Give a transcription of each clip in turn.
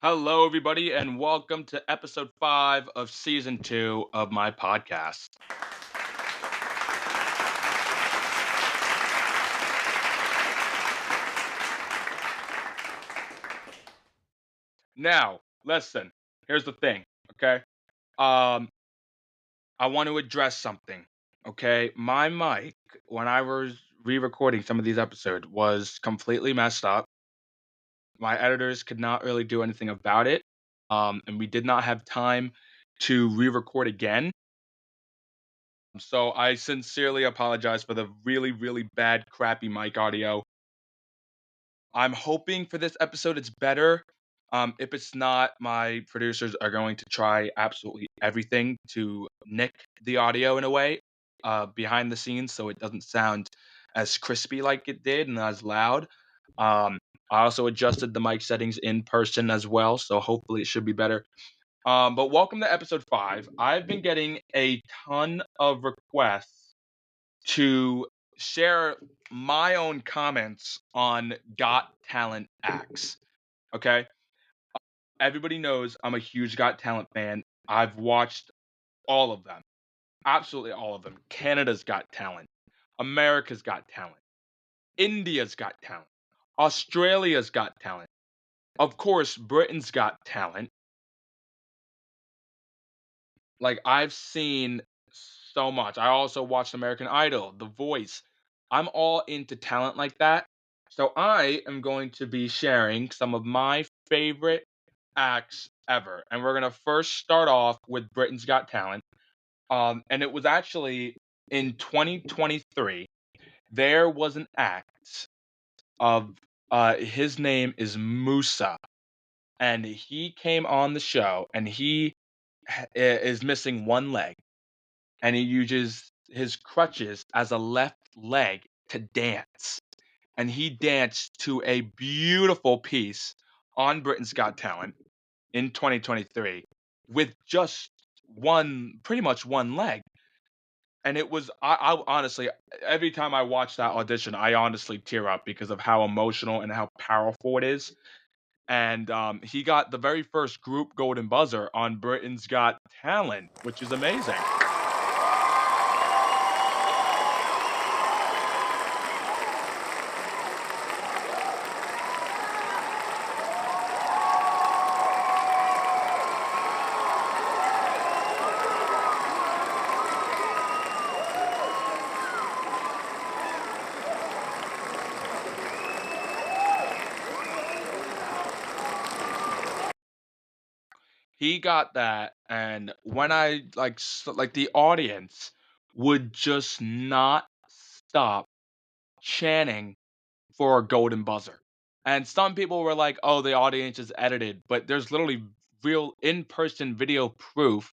Hello, everybody, and welcome to episode 5 of season 2 of my podcast. Now, listen, here's the thing, okay? Um, I want to address something, okay? My mic, when I was re recording some of these episodes, was completely messed up. My editors could not really do anything about it, and we did not have time to re record again. So I sincerely apologize for the really, really bad, crappy mic audio. I'm hoping for this episode it's better. If it's not, my producers are going to try absolutely everything to nick the audio in a way behind the scenes so it doesn't sound as crispy like it did and as loud. Um, I also adjusted the mic settings in person as well, so hopefully it should be better. But welcome to episode 5. I've been getting a ton of requests to share my own comments on Got Talent acts. Okay. Everybody knows I'm a huge Got Talent fan. I've watched all of them, absolutely all of them. Canada's Got Talent, America's Got Talent, India's Got Talent, Australia's Got Talent, of course, Britain's Got Talent. Like, I've seen so much. I also watched American Idol, The Voice. I'm all into talent like that. So I am going to be sharing some of my favorite acts ever. And we're gonna first start off with Britain's Got Talent. And it was actually in 2023. There was an act of his name is Musa, and he came on the show, and he is missing one leg and he uses his crutches as a left leg to dance. And he danced to a beautiful piece on Britain's Got Talent in 2023 with just pretty much one leg. And it was, I honestly, every time I watch that audition, I honestly tear up because of how emotional and how powerful it is. And he got the very first group golden buzzer on Britain's Got Talent, which is amazing. He got that, and when I like the audience would just not stop chanting for a golden buzzer. And some people were like, "Oh, the audience is edited," but there's literally real in-person video proof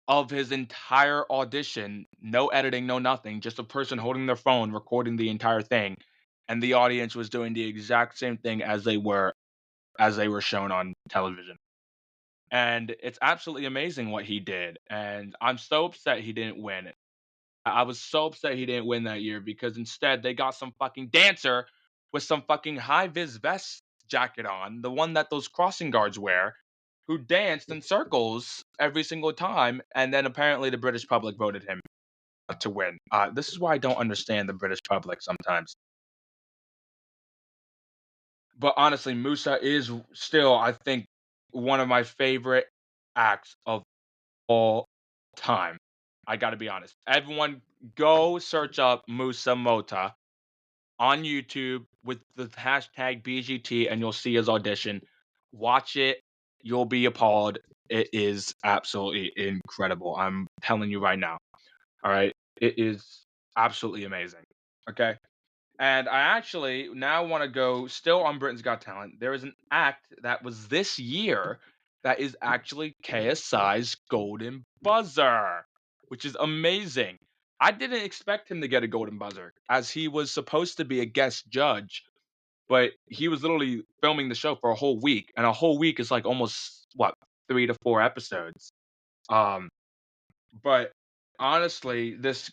of his entire audition, no editing, no nothing, just a person holding their phone recording the entire thing, and the audience was doing the exact same thing as they were shown on television. And it's absolutely amazing what he did, and I'm so upset he didn't win. I was so upset he didn't win that year because instead they got some fucking dancer with some fucking high vis vest jacket on, the one that those crossing guards wear, who danced in circles every single time, and then apparently the British public voted him to win. This is why I don't understand the British public sometimes. But honestly, Musa is still, I think, one of my favorite acts of all time. I gotta be honest. Everyone go search up Musa Mota on YouTube with the hashtag BGT and you'll see his audition. Watch it. You'll be appalled. It is absolutely incredible. I'm telling you right now. All right. It is absolutely amazing. Okay. And I actually now want to go still on Britain's Got Talent. There is an act that was this year that is actually KSI's Golden Buzzer, which is amazing. I didn't expect him to get a Golden Buzzer as he was supposed to be a guest judge, but he was literally filming the show for a whole week, and a whole week is like almost what 3 to 4 episodes. Um, but honestly, this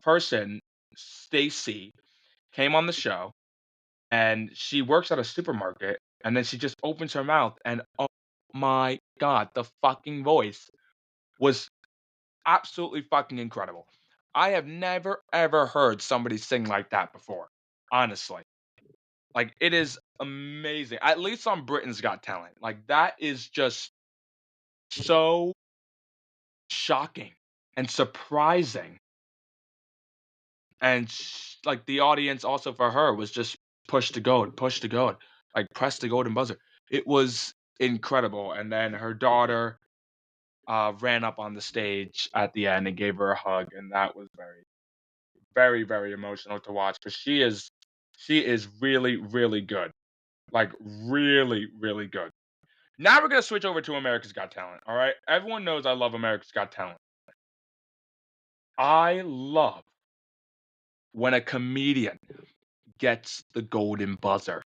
person, Stacy, came on the show and she works at a supermarket, and then she just opens her mouth, and oh my god, the fucking voice was absolutely fucking incredible. I have never ever heard somebody sing like that before, honestly. Like, it is amazing, at least on Britain's Got Talent. Like, that is just so shocking and surprising, and like, the audience also for her was just push to goad, like, press the golden buzzer. It was incredible, and then her daughter, ran up on the stage at the end and gave her a hug, and that was very, very, very emotional to watch because she is really, really good, like, really, really good. Now we're gonna switch over to America's Got Talent, alright? Everyone knows I love America's Got Talent. I love when a comedian gets the golden buzzer.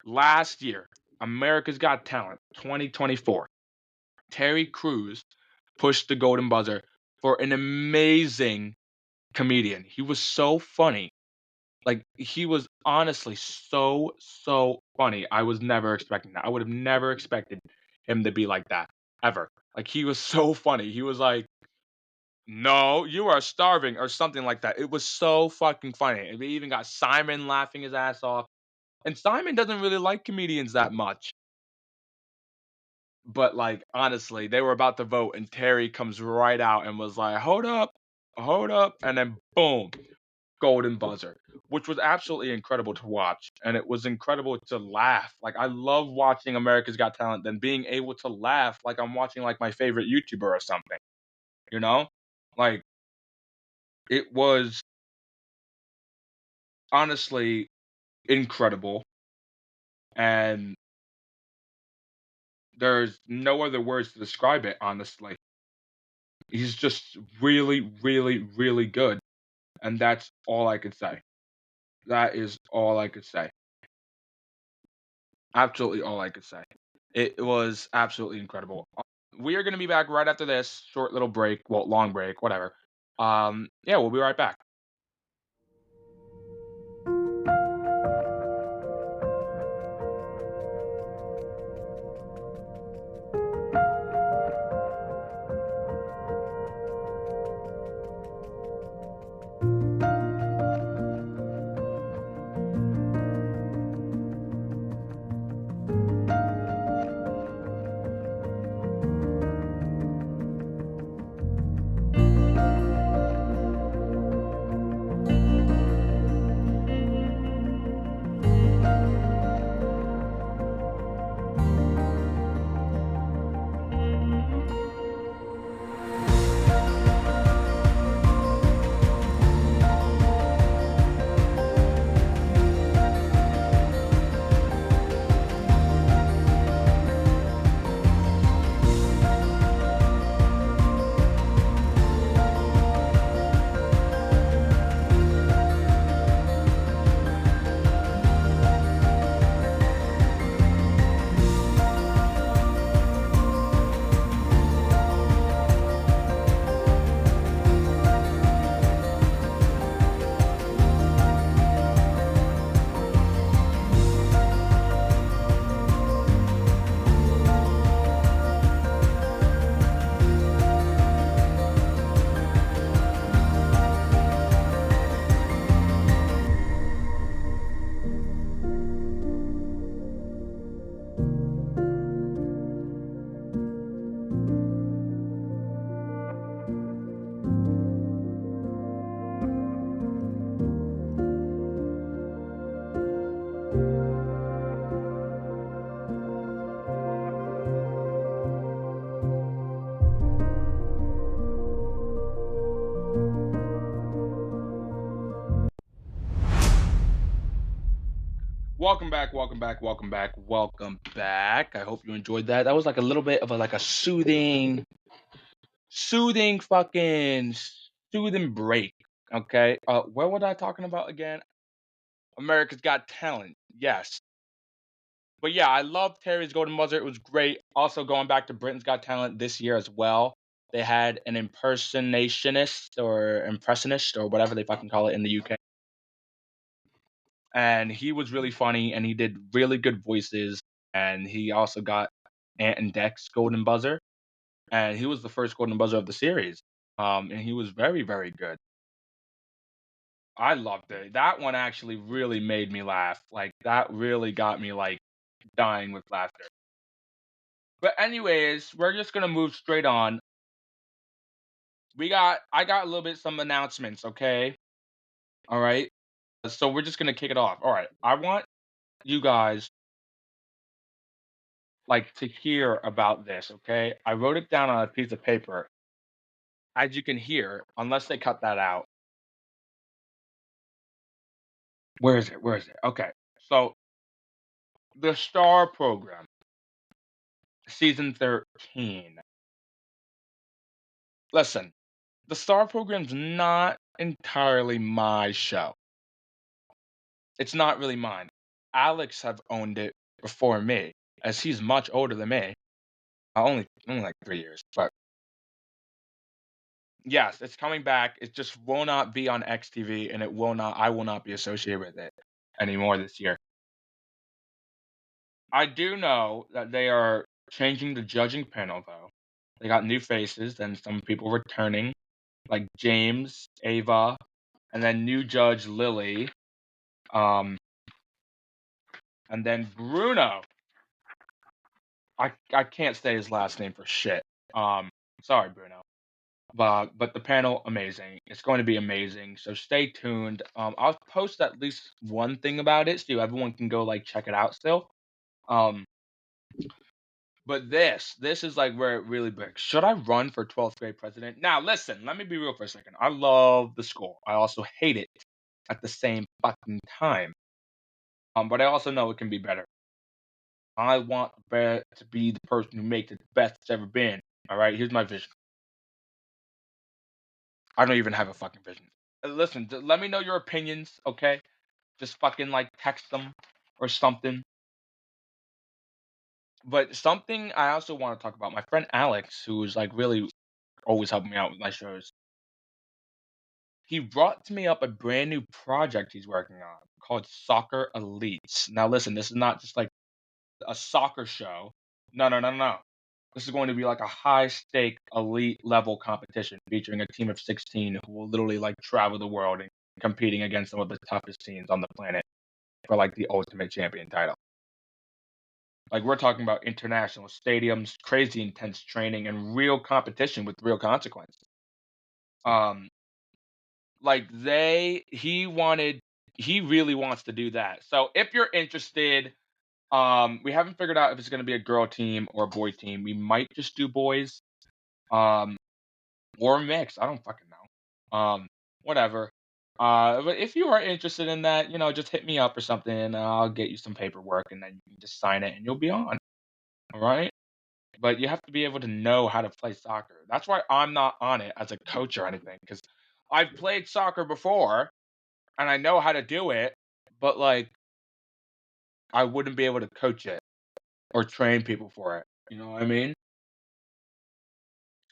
Last year, America's Got Talent 2024, Terry Crews pushed the golden buzzer for an amazing comedian. He was so funny. Like, he was honestly so, so funny. I was never expecting that. I would have never expected him to be like that, ever. Like, he was so funny. He was like, "No, you are starving," or something like that. It was so fucking funny. And we even got Simon laughing his ass off. And Simon doesn't really like comedians that much. But, like, honestly, they were about to vote, and Terry comes right out and was like, hold up," and then boom, golden buzzer, which was absolutely incredible to watch, and it was incredible to laugh. Like, I love watching America's Got Talent than being able to laugh like I'm watching, like, my favorite YouTuber or something, you know? Like, it was honestly incredible, and there's no other words to describe it, honestly. He's just really, really, really good, and that's all I could say. That is all I could say. Absolutely all I could say. It was absolutely incredible. We are gonna be back right after this short little break, well, long break, whatever. Yeah, we'll be right back. Welcome back, welcome back, welcome back, welcome back. I hope you enjoyed that. That was like a little bit of a like a soothing fucking soothing break. Okay. What was I talking about again? America's Got Talent. Yes. But yeah, I love Terry's Golden Buzzer. It was great. Also going back to Britain's Got Talent this year as well. They had an impersonationist or impressionist or whatever they fucking call it in the UK. and he was really funny, and he did really good voices, and he also got Ant and Dec's golden buzzer, and he was the first golden buzzer of the series, and he was very, very good. I loved it. That one actually really made me laugh, like, that really got me, like, dying with laughter. But anyways, we're just gonna move straight on. I got a little bit some announcements, okay? Alright? So we're just gonna kick it off. Alright, I want you guys, like, to hear about this, okay? I wrote it down on a piece of paper. As you can hear, unless they cut that out. Where is it? Where is it? Okay. So, the Star Program, season 13. Listen, the Star Program's not entirely my show. It's not really mine. Alex have owned it before me, as he's much older than me. Only like 3 years, but yes, it's coming back. It just will not be on XTV, and I will not be associated with it anymore this year. I do know that they are changing the judging panel, though. They got new faces and some people returning, like James, Ava, and then new judge Lily, um, and then Bruno. I can't say his last name for shit. Um, Sorry, Bruno. But the panel amazing. It's going to be amazing. So stay tuned. I'll post at least one thing about it so everyone can go like check it out still. Um, but this is like where it really big. Should I run for 12th grade president? Now listen, let me be real for a second. I love the school. I also hate it at the same fucking time. But I also know it can be better. I want to be the person who makes it the best it's ever been. All right, here's my vision. I don't even have a fucking vision. Listen, let me know your opinions, okay? Just fucking like text them or something. But something I also want to talk about, my friend Alex, who's like really always helping me out with my shows. He brought to me up a brand new project he's working on called Soccer Elites. Now, listen, this is not just like a soccer show. No, no, no, no. This is going to be like a high stake elite level competition featuring a team of 16 who will literally like travel the world and competing against some of the toughest teams on the planet for like the ultimate champion title. Like we're talking about international stadiums, crazy intense training, and real competition with real consequences. Um, like he really wants to do that. So if you're interested, we haven't figured out if it's gonna be a girl team or a boy team. We might just do boys, um, or a mix. I don't fucking know. Whatever. But if you are interested in that, just hit me up or something, and I'll get you some paperwork, and then you can just sign it, and you'll be on. All right. But you have to be able to know how to play soccer. That's why I'm not on it as a coach or anything, because I've played soccer before and I know how to do it, but like I wouldn't be able to coach it or train people for it. You know what I mean?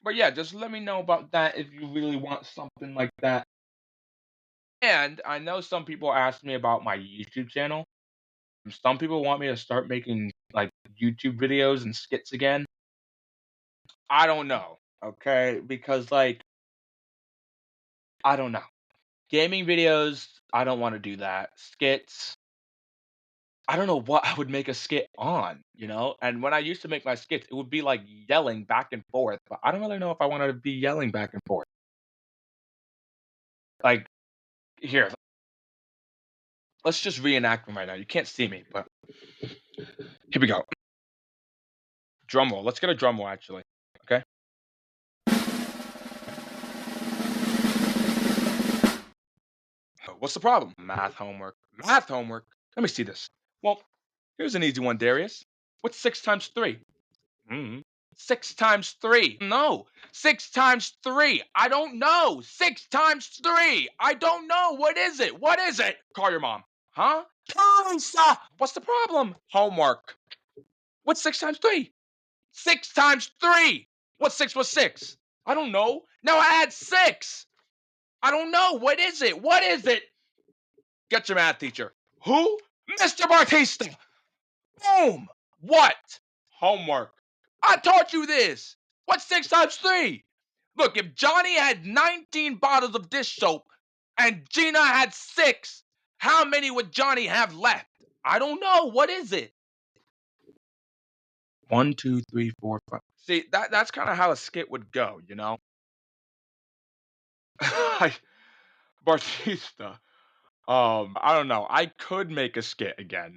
But yeah, just let me know about that if you really want something like that. And I know some people asked me about my YouTube channel. Some people want me to start making like YouTube videos and skits again. I don't know, okay? Because like I don't know. Gaming videos, I don't wanna do that. Skits, I don't know what I would make a skit on, you know? And when I used to make my skits, it would be like yelling back and forth, but I don't really know if I wanna be yelling back and forth. Like, here, let's just reenact them right now. You can't see me, but here we go. Drum roll. Let's get a drum roll, actually. Okay? What's the problem? Math homework. Math homework? Let me see this. Well, here's an easy one, Darius. What's 6 times 3? Mhm. 6 times 3. No. 6 times 3. I don't know. 6 times 3. I don't know. What is it? What is it? Call your mom. Huh? Teresa! What's the problem? Homework. What's 6 times 3? 6 times 3. What's 6 plus 6? I don't know. Now add 6. I don't know. What is it? What is it? Get your math teacher. Who? Mr. Batista. Boom. What? Homework. I taught you this. What's 6 times 3? Look, if Johnny had 19 bottles of dish soap and Gina had 6, how many would Johnny have left? I don't know. What is it? 1, 2, 3, 4, 5. See, that's kind of how a skit would go, you know? Batista. I don't know. I could make a skit again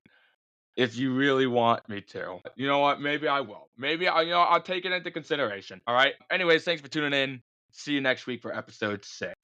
if you really want me to. You know what? Maybe I will. Maybe I'll take it into consideration. All right. Anyways, thanks for tuning in. See you next week for episode 6.